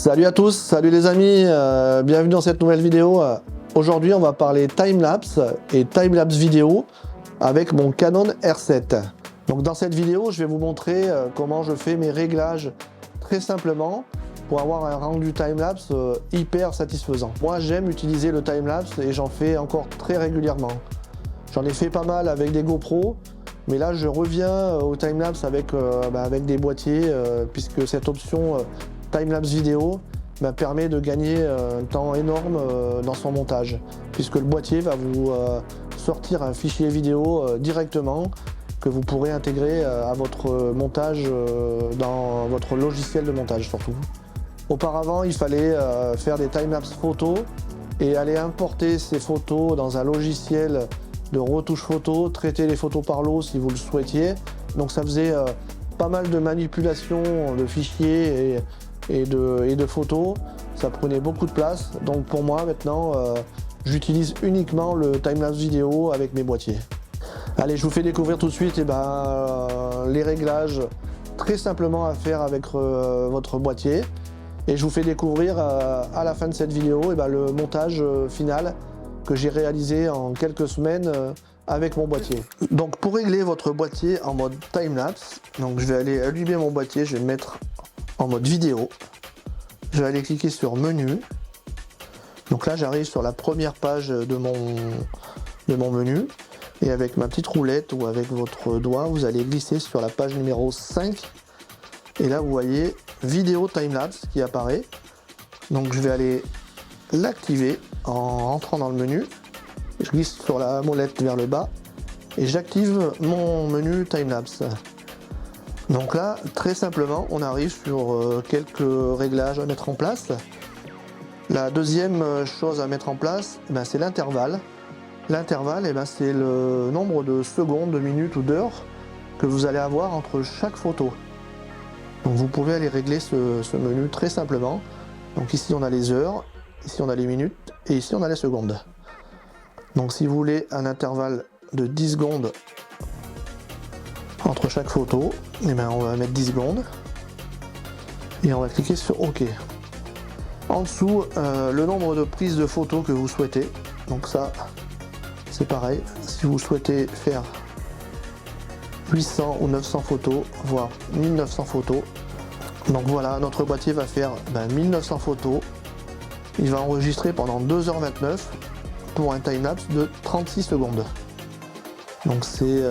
Salut à tous, salut les amis, bienvenue dans cette nouvelle vidéo. Aujourd'hui on va parler timelapse et timelapse vidéo avec mon Canon R7. Donc dans cette vidéo je vais vous montrer comment je fais mes réglages très simplement pour avoir un rendu timelapse hyper satisfaisant. Moi j'aime utiliser le timelapse et j'en fais encore très régulièrement. J'en ai fait pas mal avec des GoPro, mais là je reviens au timelapse avec des boîtiers puisque cette option timelapse vidéo permet de gagner un temps énorme dans son montage, puisque le boîtier va vous sortir un fichier vidéo directement que vous pourrez intégrer à votre montage dans votre logiciel de montage surtout. Auparavant, il fallait faire des timelapse photos et aller importer ces photos dans un logiciel de retouche photo, traiter les photos par l'eau si vous le souhaitiez. Donc ça faisait pas mal de manipulations de fichiers et de photos, ça prenait beaucoup de place. Donc pour moi maintenant j'utilise uniquement le timelapse vidéo avec mes boîtiers. Allez, je vous fais découvrir tout de suite les réglages très simplement à faire avec votre boîtier, et je vous fais découvrir à la fin de cette vidéo le montage final que j'ai réalisé en quelques semaines avec mon boîtier. Donc pour régler votre boîtier en mode timelapse, donc je vais aller allumer mon boîtier, je vais le mettre en mode vidéo. Je vais aller cliquer sur menu. Donc là j'arrive sur la première page de mon menu, et avec ma petite roulette ou avec votre doigt vous allez glisser sur la page numéro 5, et là vous voyez vidéo timelapse qui apparaît. Donc je vais aller l'activer en rentrant dans le menu. Je glisse sur la molette vers le bas et j'active mon menu timelapse. Donc là, très simplement, on arrive sur quelques réglages à mettre en place. La deuxième chose à mettre en place, c'est l'intervalle. L'intervalle, c'est le nombre de secondes, de minutes ou d'heures que vous allez avoir entre chaque photo. Donc vous pouvez aller régler ce menu très simplement. Donc ici on a les heures, ici on a les minutes et ici on a les secondes. Donc si vous voulez un intervalle de 10 secondes entre chaque photo, on va mettre 10 secondes et on va cliquer sur OK. En dessous, le nombre de prises de photos que vous souhaitez. Donc ça, c'est pareil. Si vous souhaitez faire 800 ou 900 photos, voire 1900 photos. Donc voilà, notre boîtier va faire 1900 photos. Il va enregistrer pendant 2h29 pour un timelapse de 36 secondes. Donc c'est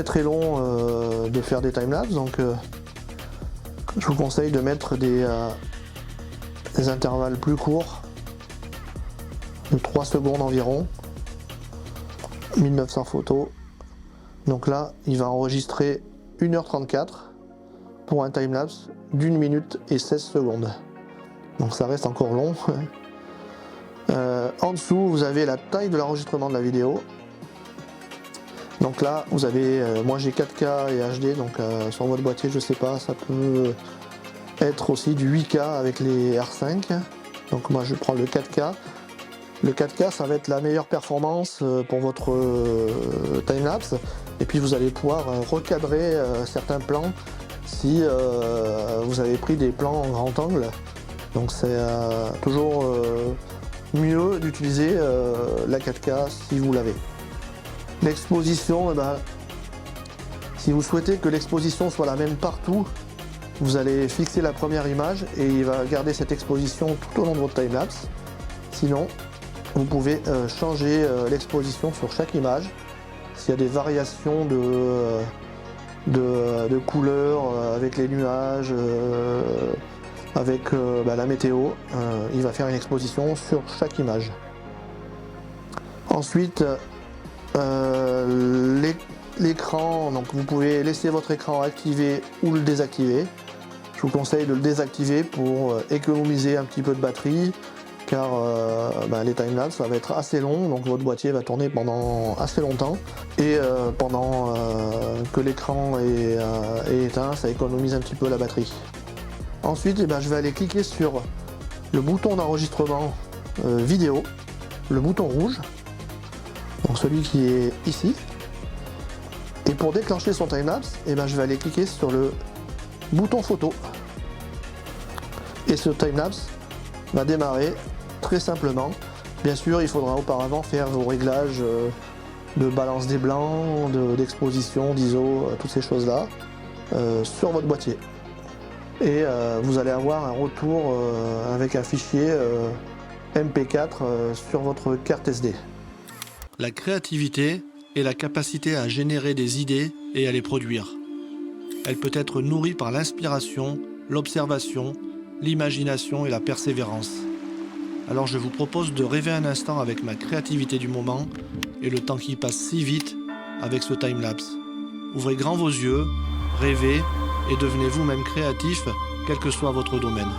très long de faire des timelapses, donc je vous conseille de mettre des intervalles plus courts, de 3 secondes environ. 1900 photos. Donc là, il va enregistrer 1h34 pour un timelapse d'1 minute et 16 secondes. Donc ça reste encore long. En dessous, vous avez la taille de l'enregistrement de la vidéo. Donc là, vous avez, moi j'ai 4K et HD, donc sur votre boîtier, je sais pas, ça peut être aussi du 8K avec les R5. Donc moi je prends le 4K. Le 4K, ça va être la meilleure performance pour votre timelapse. Et puis vous allez pouvoir recadrer certains plans si vous avez pris des plans en grand angle. Donc c'est toujours mieux d'utiliser la 4K si vous l'avez. L'exposition, si vous souhaitez que l'exposition soit la même partout, vous allez fixer la première image et il va garder cette exposition tout au long de votre timelapse. Sinon, vous pouvez changer l'exposition sur chaque image. S'il y a des variations de couleurs avec les nuages, avec la météo, il va faire une exposition sur chaque image. Ensuite, l'écran, donc vous pouvez laisser votre écran activé ou le désactiver. Je vous conseille de le désactiver pour économiser un petit peu de batterie, car les timelapse ça va être assez long, donc votre boîtier va tourner pendant assez longtemps, et pendant que l'écran est éteint, ça économise un petit peu la batterie. Ensuite, je vais aller cliquer sur le bouton d'enregistrement vidéo, le bouton rouge, donc celui qui est ici. Et pour déclencher son timelapse, je vais aller cliquer sur le bouton photo. Et ce timelapse va démarrer très simplement. Bien sûr, il faudra auparavant faire vos réglages de balance des blancs, d'exposition, d'ISO, toutes ces choses-là, sur votre boîtier. Et vous allez avoir un retour avec un fichier MP4 sur votre carte SD. La créativité est la capacité à générer des idées et à les produire. Elle peut être nourrie par l'inspiration, l'observation, l'imagination et la persévérance. Alors je vous propose de rêver un instant avec ma créativité du moment et le temps qui passe si vite avec ce timelapse. Ouvrez grand vos yeux, rêvez et devenez vous-même créatif, quel que soit votre domaine.